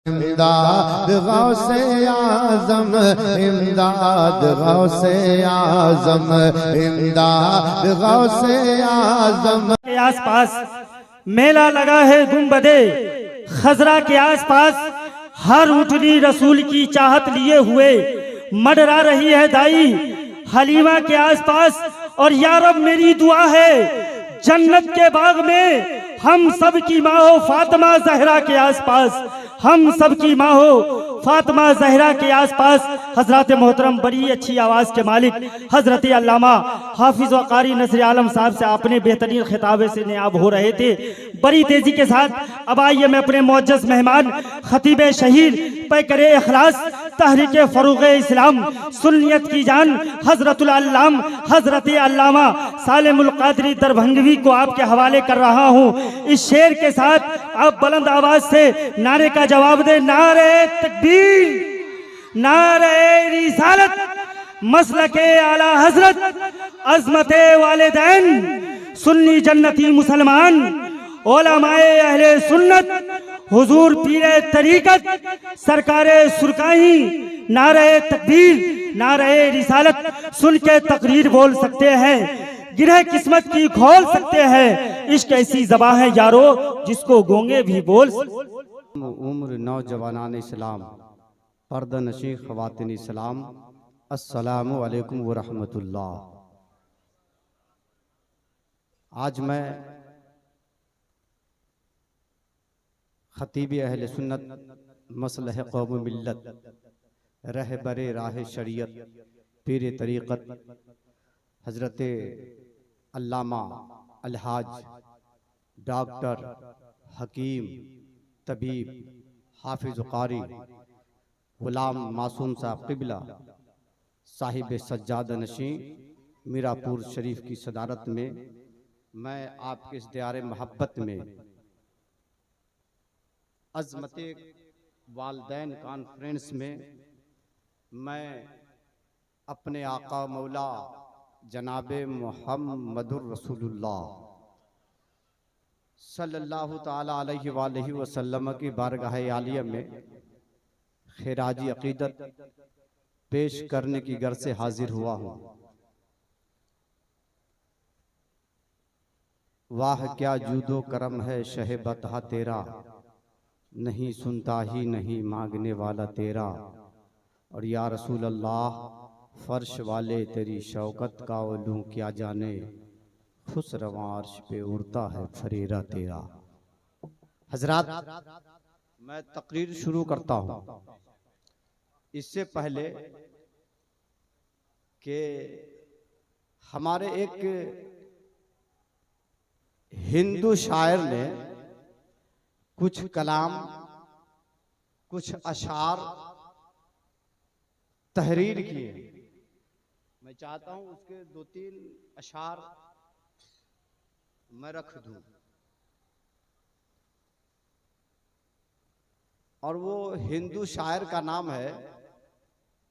इमदाद गौसे आज़म, इमदाद गौसे आज़म, इमदाद गौसे आज़म। के आसपास मेला लगा है गुंबदे खजरा के आसपास, हर ऊँटनी रसूल की चाहत लिए हुए मडरा रही है दाई हलीमा के आसपास। और या रब मेरी दुआ है जन्नत के बाग में हम सब की माँ हो फातिमा जहरा के आसपास, हम सब की माँ हो फातिमा जहरा के आसपास। हजरत मोहतरम बड़ी अच्छी आवाज़ के मालिक हजरत अल्लामा हाफिज व कारी नसर आलम साहब से अपने बेहतरीन खिताबे से नियाब हो रहे थे बड़ी तेजी के साथ। अब आइए मैं अपने मुअज्जज़ मेहमान खतीब शहीद पैकर इखलास तहरीक फरूग़ इस्लाम सुन्नियत की जान हजरतुल अल्लाम हजरत अल्लामा सालिमुल क़ादरी दरभंगवी को आपके हवाले कर रहा हूँ। इस शेर के साथ आप बुलंद आवाज से नारे का जवाब दे, नारे तकबीर, नारे रिसालत, मसलके आला हजरत, अज़मते वालिदैन, सुन्नी जन्नती मुसलमान, उलमाए अहले सुन्नत, हुजूर पीरे तरीकत, सरकारे सुरकाही, नारे तकबीर, नारे रिसालत। सुन के तकरीर बोल सकते हैं, गिरह किस्मत की खोल सकते हैं, इश्क ऐसी ज़बां है यारो जिसको गोंगे भी बोल। उम्र नौजवानान इस्लाम, पर्दा नशी ख़वातीन इस्लाम, अस्सलामु अलैकुम व रहमतुल्लाह। आज मैं खतीब अहले सुन्नत मसलह कौम मिल्लत रहबरे राह शरीयत पीर तरीक़त हज़रत अल्लामा अलहाज डॉक्टर हकीम तबीब हाफिज़ कारी ग़ुलाम मासूम साहब क़िबला साहिब सज्जाद नशी मीरापुर शरीफ की सदारत में मैं आपके इस दियारे मोहब्बत में अज़मते वालदैन कॉन्फ्रेंस में मैं अपने आका मौला जनाबे मुहम्मदुर रसूलुल्लाह सल्लल्लाहु ताला अलैहि वसल्लम की बारगाह आलिया में खिराजी अक़ीदत पेश करने की गर्ज से हाजिर हुआ हूँ। वाह क्या जूदो करम है शह बता तेरा, नहीं सुनता ही नहीं मांगने वाला तेरा। और या रसूल अल्लाह फर्श वाले तेरी शौकत का उलू क्या जाने, खुश रवां अर्श पे उड़ता है फरेरा तेरा। हजरात, मैं तकरीर शुरू करता हूँ। इससे पहले कि हमारे एक हिंदू शायर ने कुछ कलाम, कुछ अशार तहरीर किए, मैं चाहता हूं उसके 2-3 अशार मैं रख दूं। और वो हिंदू शायर का नाम है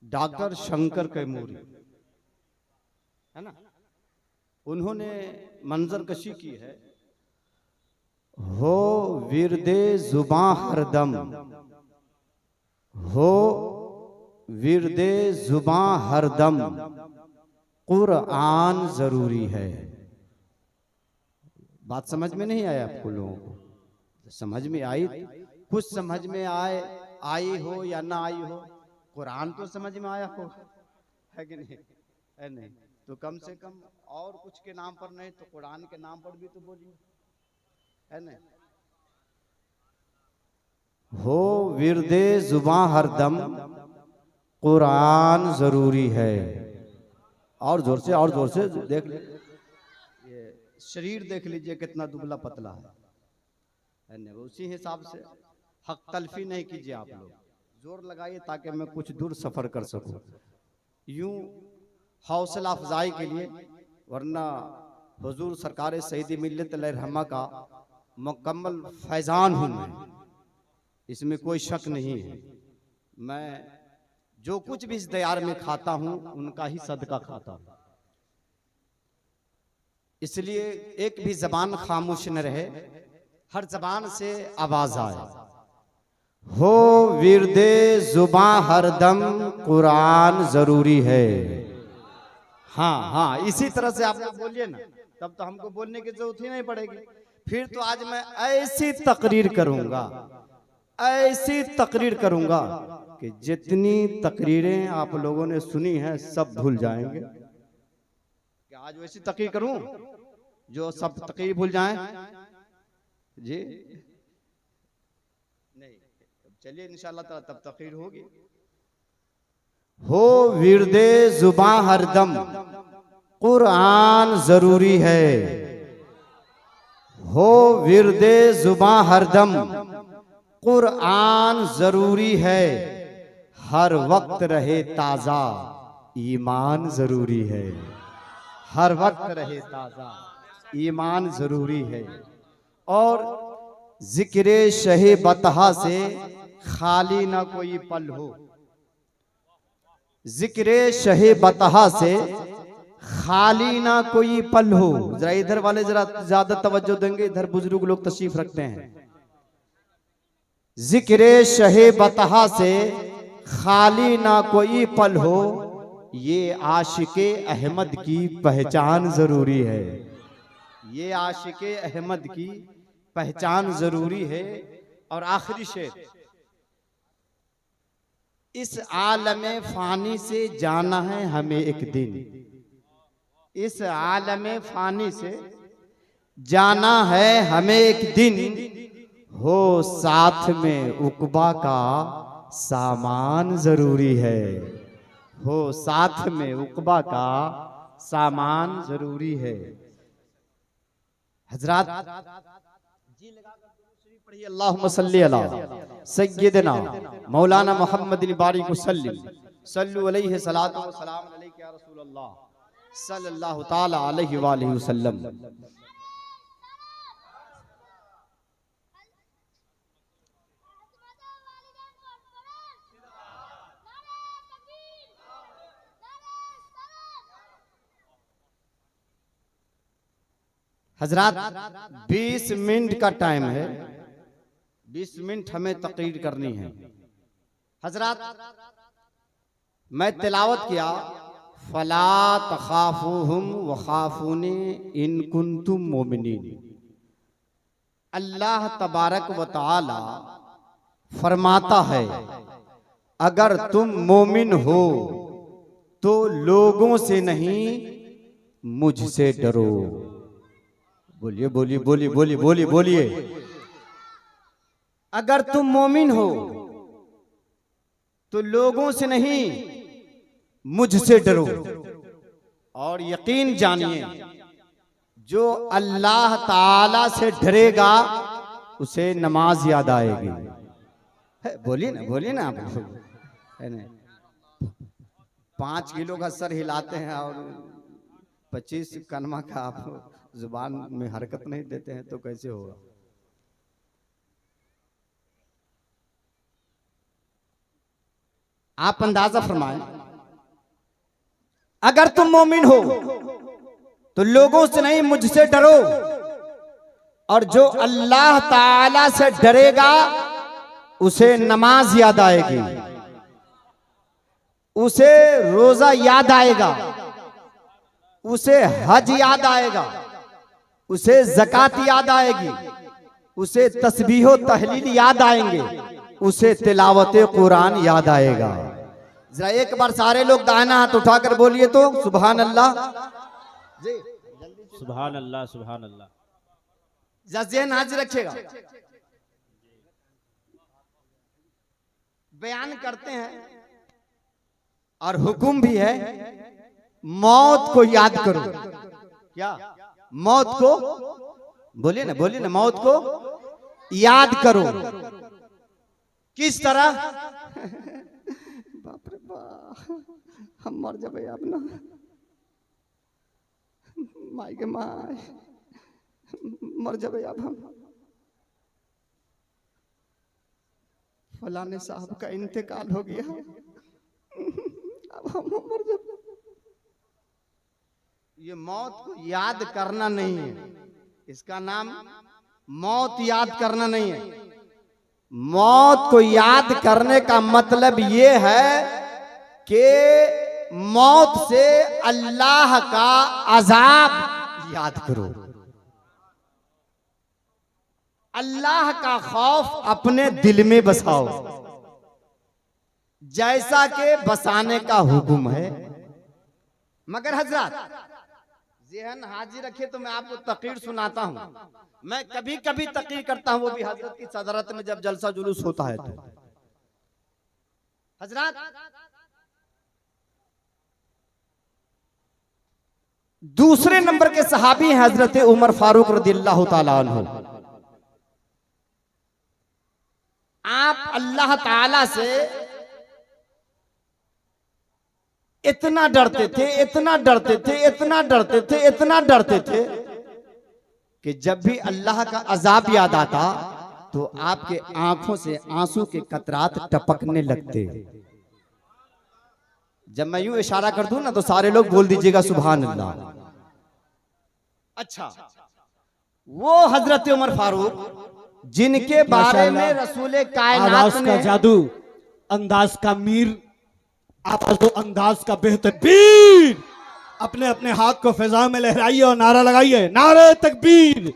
डॉक्टर शंकर कैमूरी, है ना। उन्होंने मंजर कशी की है, हो विरदे जुबां हरदम, हो विरदे जुबां हरदम, कुरान जरूरी है। बात समझ में नहीं आया आपको लोगों को? समझ में आई, कुछ समझ में आई हो या ना आई हो, कुरान तो समझ में आया हो, है कि नहीं? है नहीं तो कम से कम और कुछ के नाम पर नहीं तो कुरान के नाम पर भी तो बोलिए, है ना। हो विरदे जुबां हरदम, कुरान जरूरी है। और जोर से, और जोर से देख ले, ये शरीर देख लीजिए कितना दुबला पतला है ना। उसी हिसाब से हक तलफी नहीं कीजिए आप लोग, जोर लगाइए ताकि मैं कुछ दूर सफर कर सकूं। यूं हौसला अफजाई के लिए, वरना हुजूर सरकार सईदी मिल्लत रहमा का मुकम्मल फैजान हूँ मैं, इसमें कोई शक नहीं है। मैं जो कुछ भी इस दयार में खाता हूँ उनका ही सदका खाता हूँ। इसलिए एक भी जबान खामोश न रहे, हर जबान से आवाज आए। हो विरदे जुबां हरदम कुरान जरूरी है। हाँ हाँ, इसी तरह से आप लोग बोलिए ना, तब तो हमको बोलने की जरूरत ही नहीं पड़ेगी। फिर तो आज मैं ऐसी तकरीर करूंगा, ऐसी तकरीर करूंगा कि जितनी तकरीरें आप लोगों ने सुनी हैं सब भूल जाएंगे। क्या आज वैसी तकरीर करूं जो सब तकरीर भूल जाएं? जी नहीं, चलिए इंशाल्लाह ताला तब तकरीर होगी। हो विरदे जुबां हरदम कुरान जरूरी है। हो विरदे जुबां हरदम कुरान जरूरी है। हर वक्त रहे ताजा ईमान जरूरी है। हर वक्त रहे ताजा ईमान जरूरी है। और जिक्रे शहे बतहा से खाली ना कोई पल हो। जिक्रे शहे बतहा से खाली ना कोई पल हो। जरा इधर वाले जरा ज्यादा तवज्जो देंगे, इधर बुजुर्ग लोग तशरीफ रखते हैं। जिक्रे शहे बतहा से खाली ना कोई पल हो, ये आशिके अहमद की पहचान जरूरी है। ये आशिके अहमद की पहचान जरूरी है। और आखिरी शेर, इस आलमे फानी से जाना है हमें एक दिन। इस आलमे फानी से जाना है हमें एक दिन। हो साथ में उकबा का सामान जरूरी है। हो साथ में उकबा का सामान जरूरी है। हजरात जी लगाकर पढ़िए, अल्लाहुम्मा सल्ली अला सय्यिदना मौलाना मोहम्मद बारिक वसल्लम सल्लु अलैहि सलातु व सलाम अलैका या रसूल अल्लाह सल्लल्लाहु ताला अलैहि व आलिहि वसल्लम। हजरात 20 मिनट का टाइम है, 20 मिनट हमें तकरीर करनी है। हजरात मैं तिलावत किया, फला तखाफूहुम व खाफूनी इन कुंतुम मोमिनीन। अल्लाह तबारक व तआला फरमाता है, अगर तुम मोमिन हो तो लोगों से नहीं मुझसे डरो। बोलिए बोलिए बोलिए बोलिए बोलिए बोलिए। अगर तुम मोमिन हो तो लोगों से नहीं मुझसे डरो। और यकीन जानिए, जो अल्लाह ताला से डरेगा उसे नमाज याद आएगी। बोलिए ना, बोलिए ना आप। 5 किलो का सर हिलाते हैं और 25 कलमा का आप जुबान में हरकत नहीं देते हैं तो कैसे होगा? आप अंदाजा फरमाएं, अगर तुम मोमिन हो तो लोगों से नहीं मुझसे डरो। और जो अल्लाह ताला से डरेगा उसे नमाज याद आएगी, उसे रोजा याद आएगा, उसे हज याद आएगा, उसे ज़कात याद आएगी, उसे तस्बीहो तहलील याद आएंगे, उसे तिलावत कुरान याद आएगा। जरा एक बार सारे लोग दाहिना हाथ उठाकर बोलिए तो सुभान अल्लाह। सुभान अल्लाह सुभान अल्लाह। जज़ेन हाजिर रखिएगा। बयान करते हैं और हुक्म भी है, मौत को याद करो। क्या? मौत को, बोलिए ना, बोलिए ना, मौत को याद करो। किस तरह? बाप रे बाप, हम मर जाबे अब ना, माई के माई मर जाबे अब हम। फलाने साहब का इंतकाल हो गया, अब हम मर जाबे। ये मौत को याद करना नहीं है, इसका नाम मौत याद करना नहीं है। मौत को याद करने का मतलब ये है कि मौत से अल्लाह का अजाब याद करो, अल्लाह का खौफ अपने दिल में बसाओ, जैसा कि बसाने का हुक्म है। मगर हजरत ज़हन हाजिर रखे तो मैं आपको तकरीर सुनाता हूं। मैं कभी कभी तकरीर करता हूं, वो भी हजरत की सदरत में जब जलसा जुलूस होता है तो। हजरत दूसरे नंबर के सहाबी हैं हजरत उमर फारूक रदियल्लाहु ताला अन्हु। आप अल्लाह ताला से इतना डरते थे, इतना डरते थे, इतना डरते थे, इतना डरते थे कि जब भी अल्लाह का अजाब याद आता तो आपके आंखों से आंसू के कतरात टपकने लगते। जब मैं यूं इशारा कर दूं ना तो सारे लोग बोल दीजिएगा सुभान अल्लाह। अच्छा, वो हजरत उमर फारूक जिनके बारे में रसूल कायनात का ने जादू, अंदाज का मीर, आवाज़ो अंदाज का बेहतरीन, अपने अपने हाथ को फिजा में लहराइए और नारा लगाइए, नारे तकबीर,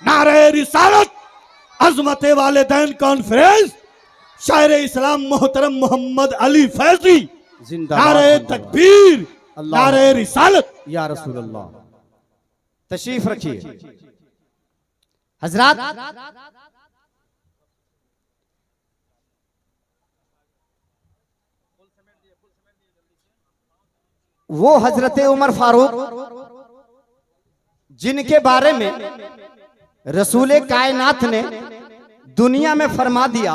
नारे रिसालत, अजमते वालिदैन कॉन्फ्रेंस, शायर इस्लाम मोहतरम मोहम्मद अली फैजी, नारे तकबीर, नारे रिसालत। या रसूल अल्लाह, तशरीफ रखिए। हजरत वो हजरत उमर फारूक जिनके बारे में रसूल कायनात ने दुनिया में फरमा दिया,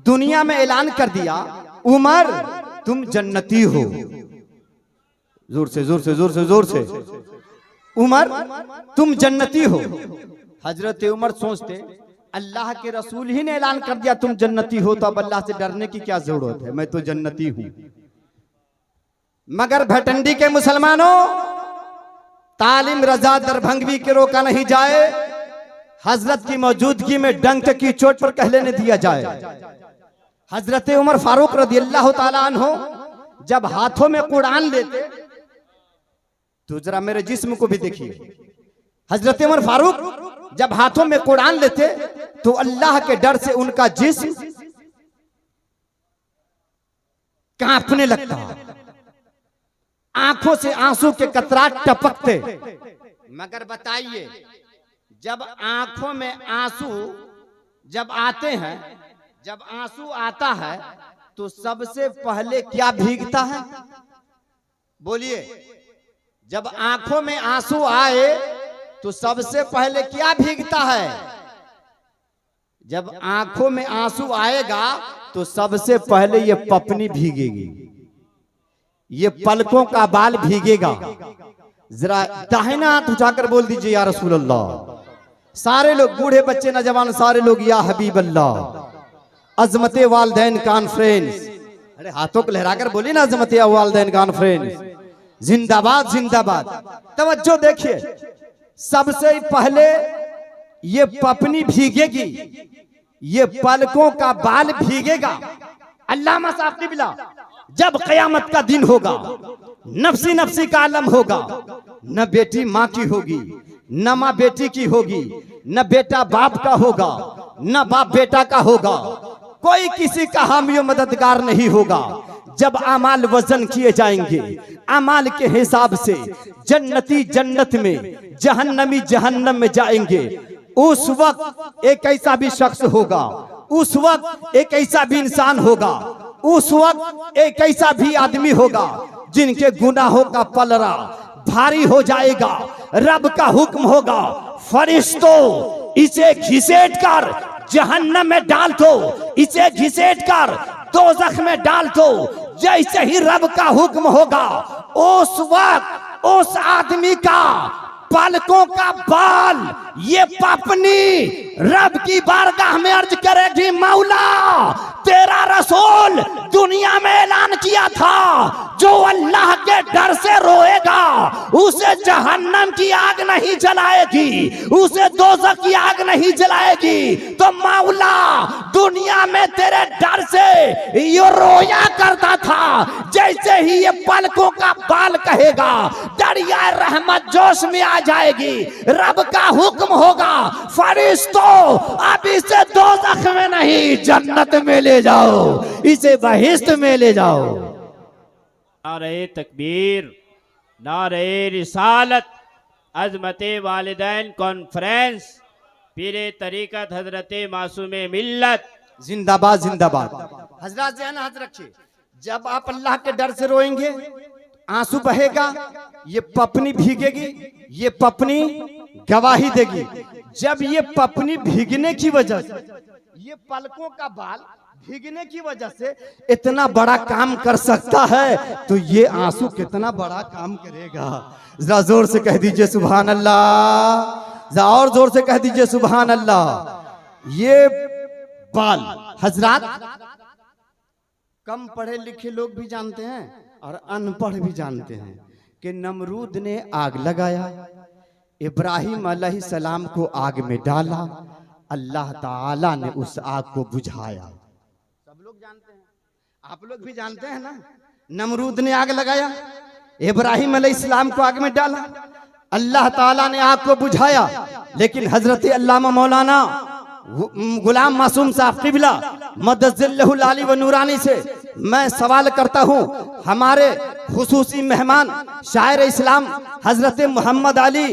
दुनिया में ऐलान कर दिया, उमर तुम जन्नती हो। जोर से जोर से जोर से जोर से, उमर तुम जन्नती हो। हजरत उमर सोचते अल्लाह के रसूल ही ने ऐलान कर दिया तुम जन्नती हो, तो अब अल्लाह से डरने की क्या जरूरत है, मैं तो जन्नती हूं। मगर भटंडी के मुसलमानों, तालिम रजा दरभंगवी के रोका नहीं जाए, हजरत की मौजूदगी में डंक की चोट पर कह लेने दिया जाए। हजरत उमर फारूक रदियल्लाहु ताला अन्हु जब हाथों में कुरान लेते, तो जरा मेरे जिस्म को भी देखिए, हजरत उमर फारूक जब हाथों में कुरान लेते तो अल्लाह के डर से उनका जिस्म कांपने लगता, आंखों से आंसू के कतरात टपकते। मगर बताइए, जब आंखों में आंसू जब आते हैं, जब आंसू आता है तो सबसे पहले क्या भीगता है? बोलिए, जब आंखों में आंसू आए तो सबसे पहले क्या भीगता है? जब आंखों में आंसू आएगा तो सबसे पहले ये पपनी भीगेगी, ये पलकों का बाल भीगेगा। जरा दाहिना हाथ उठाकर बोल दीजिए या रसूल अल्लाह। सारे लोग, बूढ़े बच्चे नौजवान सारे लोग या हबीब अल्लाह। अजमते वालदैन कॉन्फ्रेंस, अरे हाथों को लहराकर बोलिए ना, अजमते वालदैन कॉन्फ्रेंस जिंदाबाद जिंदाबाद। तवज्जो देखिए, सबसे पहले ये पपनी भीगेगी, ये पलकों का बाल भीगेगा। अल्लामा साहब की बिला, जब कयामत का दिन होगा, नफसी नफसी का आलम होगा, न बेटी माँ की होगी, न माँ बेटी की होगी, न बेटा बाप का होगा, न बाप बेटा का होगा, कोई किसी का हामी मददगार नहीं होगा। जब अमाल वजन किए जाएंगे, अमाल के हिसाब से जन्नती जन्नत में, जहन्नमी जहन्नम में जाएंगे। उस वक्त एक ऐसा भी शख्स होगा, उस वक्त एक ऐसा भी इंसान होगा, उस वक्त एक ऐसा भी आदमी होगा जिनके गुनाहों का पलरा भारी हो जाएगा। रब का हुक्म होगा, फरिश्तों इसे घिसेट कर जहन्नम में डाल दो, इसे घिसेट कर दोज़ख में डाल दो। जैसे ही रब का हुक्म होगा, उस वक्त उस आदमी का पलकों का बाल, ये पपनी रब की बारगाह में अर्ज करेगी, मौला तेरा रसूल दुनिया में ऐलान किया था, जो अल्लाह के डर से रोएगा उसे जहन्नम की आग नहीं जलाएगी, उसे दोज़ख की आग नहीं जलाएगी। तो मौला दुनिया में तेरे डर से ये रोया करता था, जैसे ही ये पलकों का बाल कहेगा दरिया रहमत जोश में आ जाएगी, रब का हुक्म होगा फरिश्तों अब इसे दोज़ख में नहीं जन्नत में ले जाओ, इसे बहिश्त में ले जाओ। नारे तकबीर, नारे रिसालत, अज़मते वालिदैन कॉन्फ्रेंस, पीरे तरीक़त हजरत मासूमे मिल्लत जिंदाबाद जिंदाबाद। हजरत ज़हन हाथ रखिए, जब आप अल्लाह के डर से रोएंगे आंसू बहेगा, ये पपनी भीगेगी, ये पपनी गवाही देगी। जब ये पपनी भीगने की वजह से, ये पलकों का बाल भीगने की वजह से इतना बड़ा काम कर सकता है, तो ये आंसू कितना बड़ा काम करेगा। जरा जोर से कह दीजिए सुभान अल्लाह, जरा और जोर से कह दीजिए सुभान अल्लाह। ये बाल हजरात कम पढ़े लिखे लोग भी जानते हैं और अनपढ़ भी जानते हैं कि नमरूद ने आग लगाया, इब्राहिम अलैहिस्सलाम को आग में डाला, अल्लाह ताला ने उस आग को बुझाया। सब लोग जानते हैं, आप लोग भी जानते हैं ना। नमरूद ने आग लगाया, इब्राहिम अलैहिस्सलाम को आग में डाला, अल्लाह ताला ने आग को बुझाया। लेकिन हजरत अल्लामा मौलाना गुलाम मासूम साहब क़िबला मदज़िल्लहुल आली व नूरानी से मैं सवाल करता हूँ, हमारे खुसूसी मेहमान शायर इस्लाम हजरत मोहम्मद अली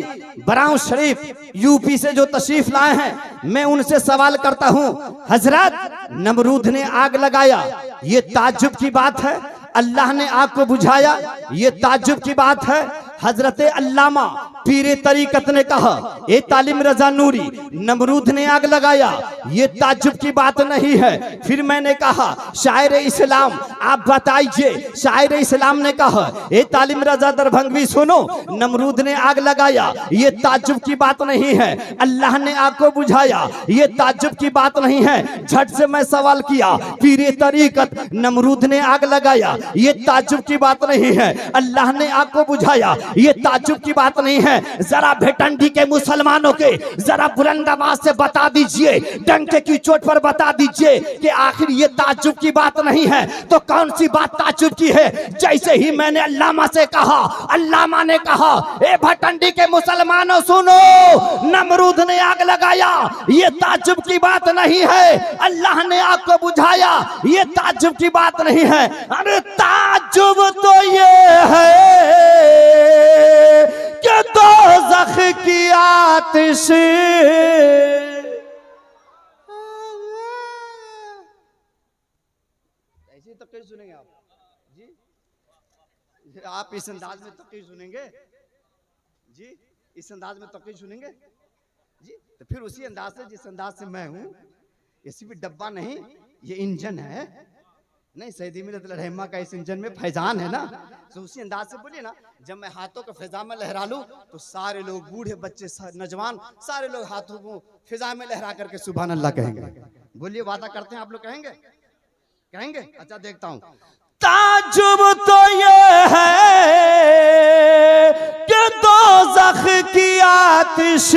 बराऊं शरीफ यूपी से जो तशरीफ लाए हैं, मैं उनसे सवाल करता हूँ, हजरत नमरूद ने आग लगाया, ये ताज्जुब की बात है, अल्लाह ने आग को बुझाया, ये ताज्जुब की बात है। हजरत अल्लामा पीरे तरीकत ने कहा, ए तालिम रजा नूरी, नमरूद ने आग लगाया, ये ताज्जुब की बात नहीं है। फिर मैंने कहा, शायर इस्लाम आप बताइए। शायर इस्लाम ने कहा, ए तालिम रजा दरभंगवी सुनो, नमरूद ने आग लगाया, ये ताज्जुब की बात नहीं है, अल्लाह ने आग को बुझाया, ये ताज्जुब की बात नहीं है। झट से मैं सवाल किया, पीरे तरीकत नमरूद ने आग लगाया, ये ताज्जुब की बात नहीं है, अल्लाह ने आग को बुझाया, ये ताज्जुब की बात नहीं है। जरा भेटंडी के मुसलमानों के जरा बुलंद आवाज से बता दीजिए, डंके की चोट पर बता दीजिए कि आखिर ये ताज्जुब की बात नहीं है तो कौन सी बात ताज्जुब की है। जैसे ही मैंने अल्लामा से कहा, अल्लामा ने कहा, ए भटंडी के मुसलमानों सुनो, नमरूद ने आग लगाया, ये ताज्जुब की बात नहीं है, अल्लाह ने आग को बुझाया, ये ताज्जुब की बात नहीं है। अरे ताज्जुब तो ये है कि दोज़ख की आतिश, ऐसी तक़रीर सुनेंगे आप जी, आप इस अंदाज में तक़रीर सुनेंगे जी, इस अंदाज में तक़रीर सुनेंगे जी, तो फिर उसी अंदाज से जिस अंदाज से मैं हूं, ये सिर्फ डब्बा नहीं, ये इंजन है नहीं, सैयदी मिल्लत रहमा का इस इंजन में फैजान है ना, तो उसी अंदाज से बोलिए ना। जब मैं हाथों को फिजा में लहरा लूं तो सारे लोग, बूढ़े बच्चे नौजवान, सारे लोग हाथों को फिजा में लहरा करके सुभान अल्लाह कहेंगे। बोलिए, वादा करते हैं आप लोग कहेंगे? कहेंगे? अच्छा देखता हूं। ताज्जुब तो ये है कि दोज़ख की आतिश,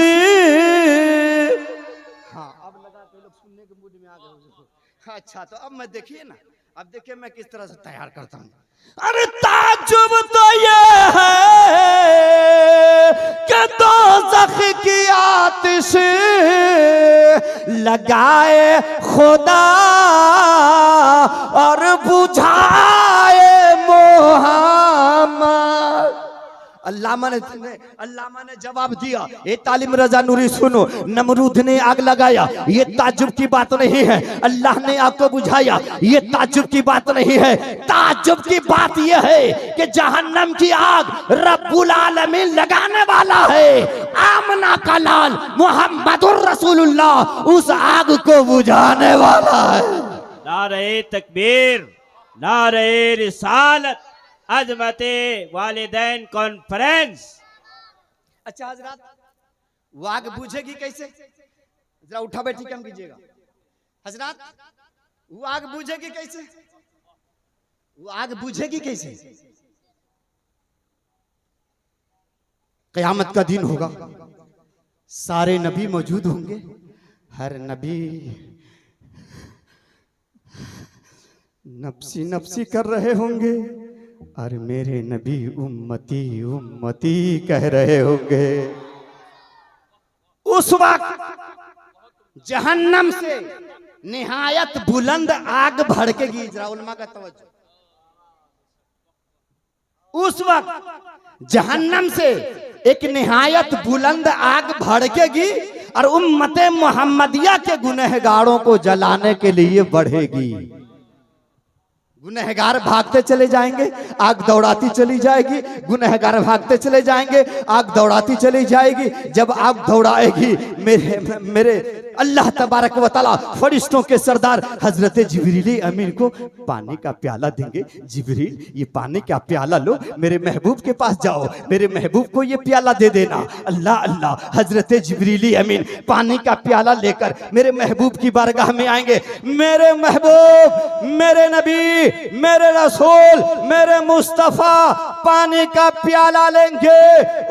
हाँ अब लगा तो लोग सुनने के मूड में आ गए। अच्छा तो अब मैं देखिए ना, अब देखिए मैं किस तरह से तैयार करता हूं। अरे ताज्जुब तो ये है कि दोज़ख की आतिश लगाए खुदा और बुझाए मोहम्मद। अल्लामा ने जवाब दिया, ए तालिम रजा नूरी सुनो, नमरूद ने आग लगाया, ये ताज्जुब की बात नहीं है, अल्लाह ने आग को बुझाया, ये ताज्जुब की बात नहीं है। ताज्जुब की बात यह है कि जहन्नम की आग रब्बुल आलमीन लगाने वाला है, आमना का लाल मुहम्मदुर रसूलुल्लाह उस आग को बुझाने वाला है। नारे तकबीर, नारे रिसालत, अज़मते वालिदैन कॉन्फ्रेंस। अच्छा हजरात, वो आग बुझेगी कैसे? जरा उठा बैठी कम कीजिएगा। हजरात, वो आग बुझेगी कैसे? वो आग बुझेगी कैसे? क़यामत का दिन होगा, सारे नबी मौजूद होंगे, हर नबी नफ्सी नफ्सी कर रहे होंगे और मेरे नबी उम्मती उम्मती कह रहे होंगे। उस वक्त जहन्नम से निहायत बुलंद आग भड़केगी। जरा उलमा का तवज्जो। उस वक्त जहन्नम से एक निहायत बुलंद आग भड़केगी और उम्मते मोहम्मदिया के गुनहगारों को जलाने के लिए बढ़ेगी। गुनहगार भागते चले जाएंगे, आग दौड़ाती चली जाएगी। गुनहगार भागते चले जाएंगे, आग दौड़ाती चली जाएगी। जब आग दौड़ाएगी, मेरे अल्लाह तबारक व तआला फरिश्तों के सरदार हजरत जिब्रील अमीन को पानी का प्याला देंगे। जिब्रील, ये पानी का प्याला लो, मेरे महबूब के पास जाओ, मेरे महबूब को ये प्याला दे देना। अल्लाह अल्लाह, हजरत जिब्रील अमीन पानी का प्याला लेकर मेरे महबूब की बारगाह में आएंगे। मेरे महबूब, मेरे नबी, मेरे रसूल, मेरे मुस्तफा पानी का प्याला लेंगे।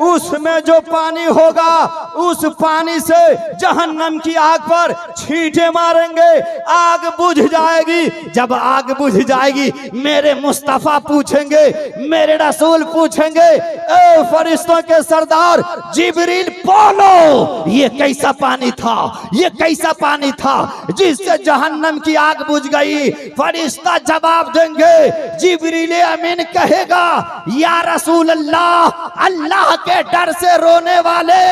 उसमें जो पानी होगा, उस पानी से जहन्नम की आग पर छींटे मारेंगे, आग बुझ जाएगी। जब आग बुझ जाएगी, मेरे मुस्तफा पूछेंगे, मेरे रसूल पूछेंगे, ए फरिश्तों के सरदार जिब्रील, बोलो ये कैसा पानी था, ये कैसा पानी था जिससे जहन्नम की आग बुझ गई? फरिश्ता जवाब देंगे, जिब्रील अमीन कहेगा, या रसूल अल्लाह, अल्लाह के डर से रोने वाले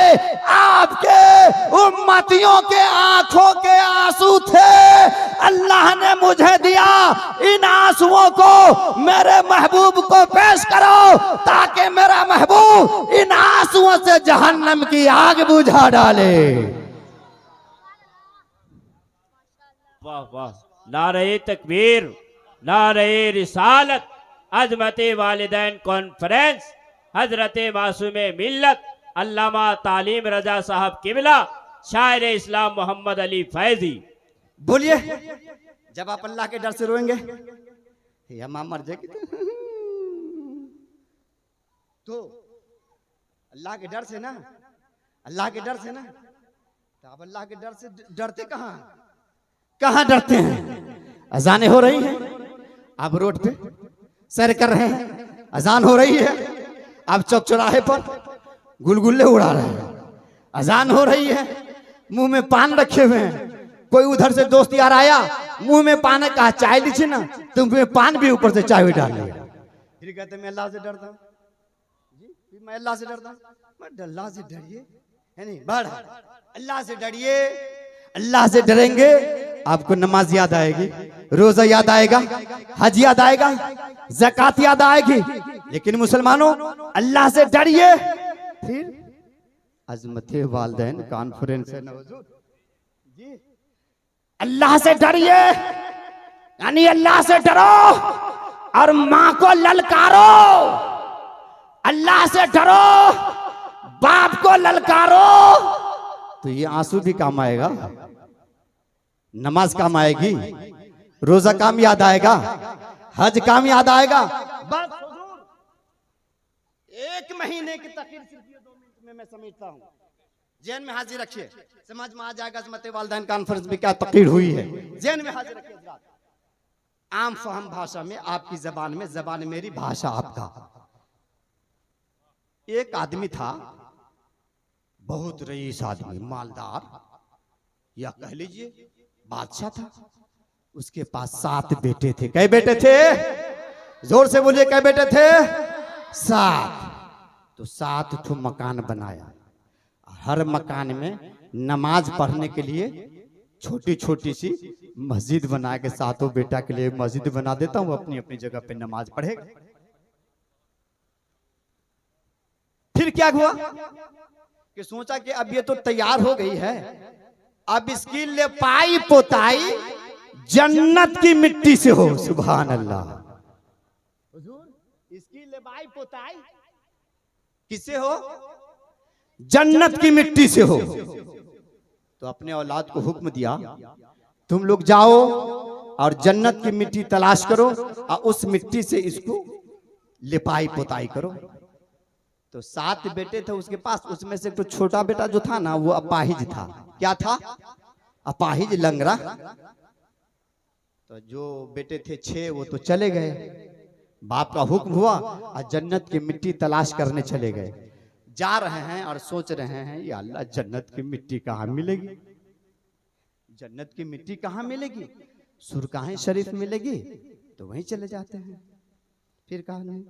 आपके उम्मतियों के आंखों के आंसू थे। अल्लाह ने मुझे दिया, इन आंसुओं को मेरे महबूब को पेश करो ताकि मेरा महबूब इन आंसुओं से जहन्नम की आग बुझा डाले। वाह वाह, नारे तकबीर, नारे रिसालत, अजमत वालिदैन कॉन्फ्रेंस, हजरत मासूम मिल्लत अल्लामा तालीम रजा साहब किबला, शायर इस्लाम मोहम्मद अली फैजी। बोलिए, जब आप अल्लाह के डर से रोएंगे, हे अम्मा मर जाएगी तो अल्लाह के डर से ना, अल्लाह के डर से ना, तो आप अल्लाह के डर से डरते कहाँ? कहाँ डरते हैं? अजानें हो रही हैं, आप रोड पे सैर कर रहे हैं, अजान हो रही है, आप चौक चौराहे पर गुलगुल्ले उड़ा रहे हैं, अजान हो रही है, मुंह में पान रखे हुए हैं। कोई उधर से दोस्त यार आया, मुंह में पान, कहा चाय लीजिए ना, तो मुंह में पान भी ऊपर से चाय भी डाल लिया। फिर कहते मैं अल्लाह से डरता हूँ जी, मैं अल्लाह से डरता हूँ। मैं अल्लाह से डरिए, है नहीं, बढ़ अल्लाह से डरिए। अल्लाह से डरेंगे, आपको नमाज याद आएगी, रोजा याद आएगा, हज याद आएगा, ज़कात याद आएगी। लेकिन मुसलमानों, अल्लाह से डरिए। फिर अजमत वालिदैन कॉन्फ्रेंस है जी, अल्लाह से डरिए, यानी अल्लाह से डरो और मां को ललकारो। अल्लाह से डरो, बाप को ललकारो, तो ये आंसू भी काम आएगा, नमाज काम आएगी, रोजा काम याद आएगा, हज काम याद आएगा। बस एक महीने की तकरीर सिर्फ 2 मिनट में मैं समेटता हूँ। जहन में हाजिर रखिए, समझ में आ जाएगा अज़मत वालिदैन कॉन्फ्रेंस में क्या तकरीर हुई है। जहन में हाजिर रखिए, आम फहम भाषा में, आपकी जबान में, जबान मेरी, भाषा आपका। एक आदमी था, बहुत रईस आदमी, मालदार, या कह लीजिए बादशाह था। उसके पास 7 बेटे थे। कई बेटे थे? जोर से बोलिए, कई बेटे थे? 7। तो 7 ठो मकान बनाया। हर मकान में नमाज पढ़ने के लिए छोटी छोटी सी मस्जिद बना के 7 बेटा के लिए मस्जिद बना देता हूं, अपनी अपनी जगह पे नमाज पढ़ेगा। फिर क्या हुआ कि सोचा कि अब ये तो तैयार हो गई है, अब इसकी लिपाई पोताई जन्नत की मिट्टी से हो। सुभान अल्लाह। इसकी लिपाई पोताई किससे हो? जन्नत की मिट्टी से हो। तो अपने औलाद को हुक्म दिया, तुम लोग जाओ और जन्नत की मिट्टी तलाश करो और उस मिट्टी से इसको लिपाई पुताई करो। तो 7 बेटे थे उसके पास, उसमें से तो छोटा बेटा जो था ना वो अपाहिज था। क्या था? अपाहिज, लंगड़ा। तो जो बेटे थे 6 वो तो चले गए, बाप का हुक्म हुआ और जन्नत की मिट्टी तलाश करने चले गए। जा रहे हैं और सोच रहे हैं या अल्लाह जन्नत की मिट्टी कहाँ मिलेगी, जन्नत की मिट्टी कहाँ मिलेगी, सुरकाहें शरीफ मिलेगी तो वहीं चले जाते हैं। फिर कहा नहीं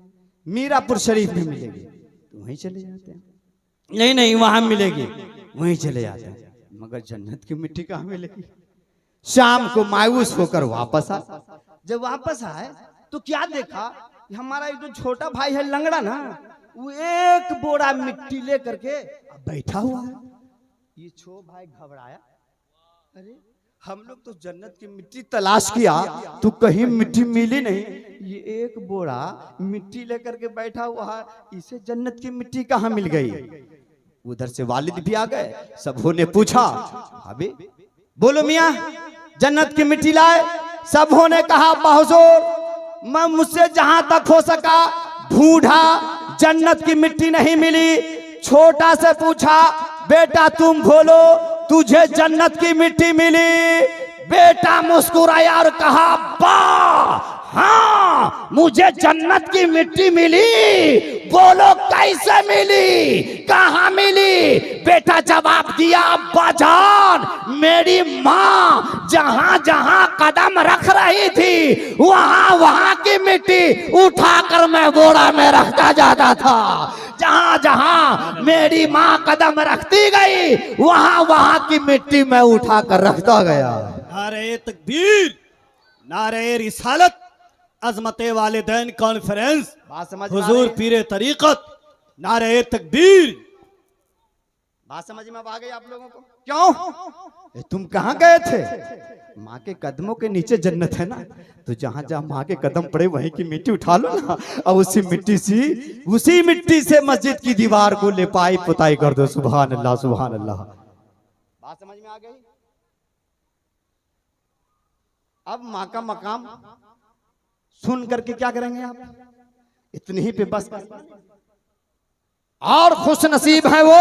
मीरापुर शरीफ में मिलेगी तो वहीं चले जाते हैं, नहीं नहीं वहां मिलेगी वहीं चले जाते हैं, मगर जन्नत की मिट्टी कहाँ मिलेगी। शाम को मायूस होकर वापस आ। जब वापस आए तो क्या देखा कि हमारा एक जो छोटा भाई है लंगड़ा ना, वो एक बोरा मिट्टी ले करके बैठा हुआ है। ये छो भाई घबराया, अरे हम लोग तो जन्नत की मिट्टी तलाश किया तो कहीं मिट्टी मिली नहीं, ये एक बोरा मिट्टी लेकर के बैठा हुआ है, इसे जन्नत की मिट्टी कहाँ मिल गई। उधर से वालिद भी आ गए, सबों ने पूछा अबे बोलो मियाँ जन्नत की मिट्टी लाए। सबों ने कहा हुजूर मैं मुझसे जहां तक हो सका ढूंढा, जन्नत की मिट्टी नहीं मिली। छोटा से पूछा बेटा तुम बोलो तुझे जन्नत की मिट्टी मिली? बेटा मुस्कुराया और कहा अब्बा हाँ मुझे जन्नत की मिट्टी मिली। बोलो कैसे मिली, कहाँ मिली? बेटा जवाब दिया अब्बा जान मेरी माँ जहां जहां कदम रख रही थी वहां वहां की मिट्टी उठाकर मैं बोरा में रखता जाता था। जहां जहां मेरी माँ कदम रखती गई वहां वहां की मिट्टी मैं उठाकर रखता गया। नारे तकबीर, नारे रिसालत, अजमते वालिदैन कॉन्फ्रेंस, बात समझ हुजूर पीरे तरीकत, नारे तकबीर। बात समझ में आ गई आप लोगों को? क्यों तुम कहाँ गए थे? माँ के कदमों के नीचे जन्नत है ना, तो जहां जहां माँ के कदम पड़े वहीं की मिट्टी उठा लो ना और उसी मिट्टी से मस्जिद की दीवार को लिपाई पुताई कर दो। सुभान अल्लाह सुभान अल्लाह। बात समझ में आ गई? अब माँ का मकाम सुन करके क्या करेंगे आप? इतनी ही पे बस। और खुश नसीब है वो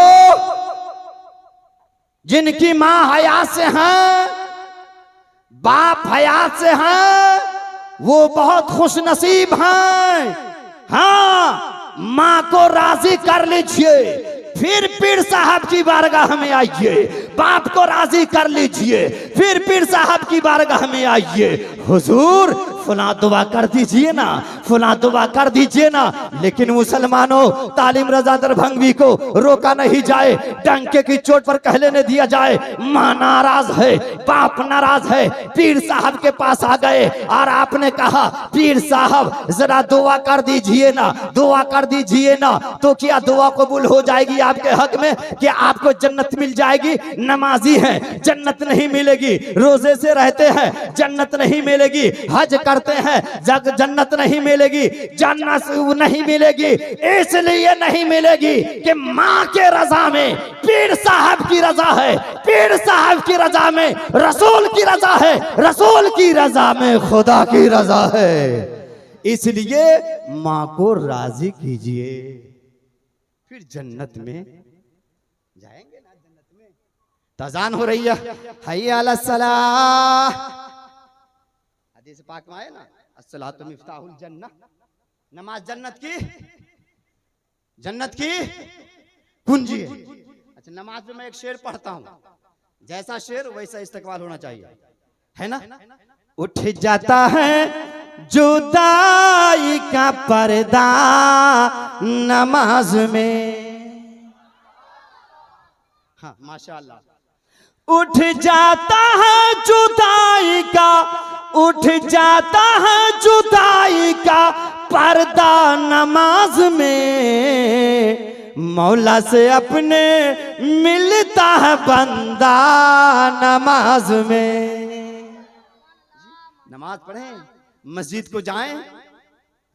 जिनकी माँ हयात से हैं, बाप हयात से हैं, वो बहुत खुश नसीब हैं। हाँ माँ को राजी कर लीजिए, फिर पीर साहब की बारगाह में आइए। बाप को राजी कर लीजिए, फिर पीर साहब की बारगाह में आइए। हुजूर फला दुआ कर दीजिए ना, फला दुआ कर दीजिए ना। लेकिन मुसलमानों तालिम रजा दरभंगी को रोका नहीं जाए, डंके की चोट पर कह लेने दिया जाए माँ नाराज है, बाप नाराज है। पीर साहब के पास आ गए और आपने कहा पीर साहब जरा दुआ कर दीजिए ना, दुआ कर दीजिए ना। तो क्या दुआ कबूल हो जाएगी आपके हक में कि आपको जन्नत मिल जाएगी? नमाजी हैं जन्नत नहीं मिलेगी, रोजे से रहते हैं जन्नत नहीं मिलेगी, हज करते हैं जन्नत नहीं मिलेगी, जन्नत नहीं मिलेगी। इसलिए नहीं मिलेगी कि माँ के रजा में पीर साहब की रजा है, पीर साहब की रजा में रसूल की रजा है, रसूल की रजा में खुदा की रजा है। इसलिए माँ को राजी कीजिए, फिर जन्नत में जाएंगे ना। जन्नत में तजान हो रही है, हय्या अला सलाह। हदीस पाक में आया ना अस्सलातु मिफ्ताहुल जन्नह, नमाज जन्नत की कुंजी है। अच्छा नमाज में मैं एक शेर पढ़ता हूँ, जैसा शेर वैसा इस्तकबाल होना चाहिए, है ना। उठ जाता है जुदाई का पर्दा नमाज में। हाँ माशाअल्लाह। उठ जाता है जुदाई का, उठ जाता है जुदाई का पर्दा नमाज में। मौला से अपने मिलता है बंदा नमाज में। नमाज पढ़ें, मस्जिद को जाएं,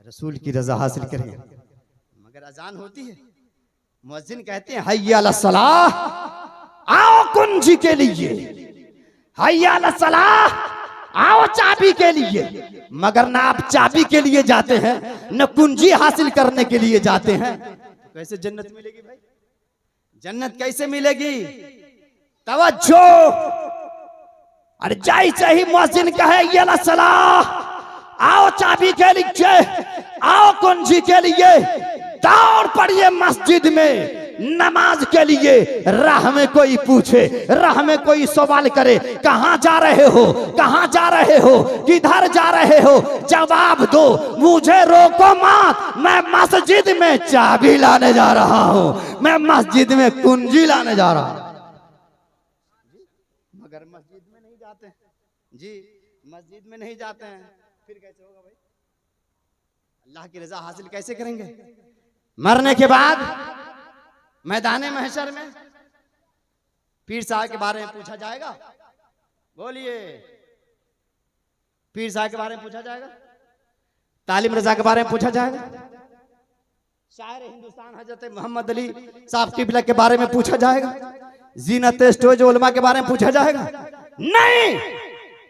रसूल की रजा हासिल करें। मगर अजान होती है, मुअज्जिन कहते हैं हय्या अला सलाह, आओ कुंजी के लिए, हय्या अला सलाह, आओ चाबी के लिए, मगर ना आप चाबी के लिए जाते हैं न कुंजी हासिल करने के लिए जाते हैं। कैसे जन्नत मिलेगी भाई? जन्नत कैसे मिलेगी? तवज्जो, अरे जाई चाहिए मुअज्जिन कहे ये ला सलाह, आओ चाबी के लिए, आओ कुंजी के लिए, दौड़ पड़िए मस्जिद में नमाज के लिए। राह में कोई पूछे, राह में कोई सवाल करे, कहां जा रहे हो, कहां जा रहे हो, किधर जा रहे हो, जवाब दो, मुझे रोको मत, मैं मस्जिद में चाबी लाने जा रहा हूं, मैं मस्जिद में कुंजी लाने जा रहा हूं। मगर मस्जिद में नहीं जाते हैं जी, मस्जिद में नहीं जाते हैं, फिर कैसे होगा भाई? अल्लाह की रजा हासिल कैसे करेंगे? मरने के बाद मैदान महशर में पीर साहब के बारे में पूछा जाएगा। बोलिए, पीर साहब के बारे में पूछा जाएगा, तालिम रजा के बारे में पूछा जाएगा, शायर हिंदुस्तान हजरत मोहम्मद अली साहब किबला के बारे में पूछा जाएगा, जीनत स्टोज उलमा के बारे में पूछा जाएगा। नहीं,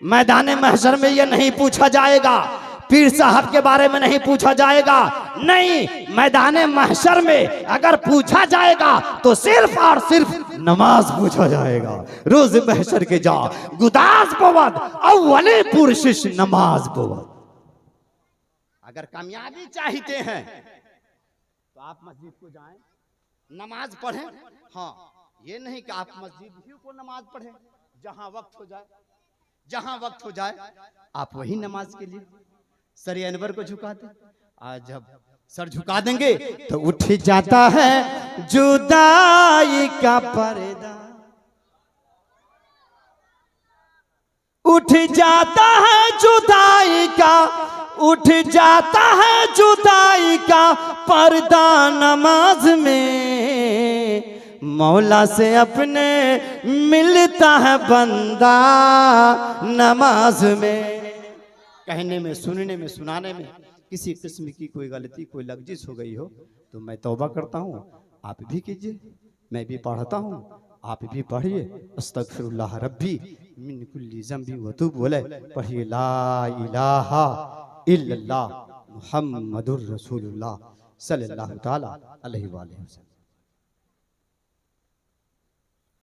मैदान महशर में ये नहीं पूछा जाएगा, पीर साहब के बारे में नहीं पूछा जाएगा। नहीं, मैदान महशर में अगर पूछा जाएगा तो सिर्फ और सिर्फ नमाज पूछा जाएगा। रोज महशर के जा गुदास पवद अव्वले पुरशिश नमाज पवद। अगर कामयाबी चाहते हैं तो आप मस्जिद को जाएं, नमाज पढ़ें। हाँ, ये नहीं कि आप मस्जिद ही को नमाज पढ़ें, जहां वक्त हो जाए, जहां वक्त हो जाए आप वही नमाज के लिए सर अनवर को झुका दे। आज जब सर झुका देंगे तो उठ जाता है जुदाई का पर्दा, उठ जाता है जुदाई का, उठ जाता है जुदाई का पर्दा नमाज में, मौला से अपने मिलता है बंदा नमाज में। कहने में, सुनने में, सुनाने में किसी किस्म की कोई गलती, कोई लफ्जिश हो गई हो तो मैं तौबा करता हूँ, आप भी कीजिए, मैं भी पढ़ता हूँ, आप भी पढ़िए। अस्तगफिरुल्लाह रब्बी मिन कुल्ली ज़ंबी व तूब बोले, पढ़िए ला इलाहा इल्लल्लाह मुहम्मदुर रसूलुल्लाह सल्लल्लाहु ताला अलैहि वसल्लम।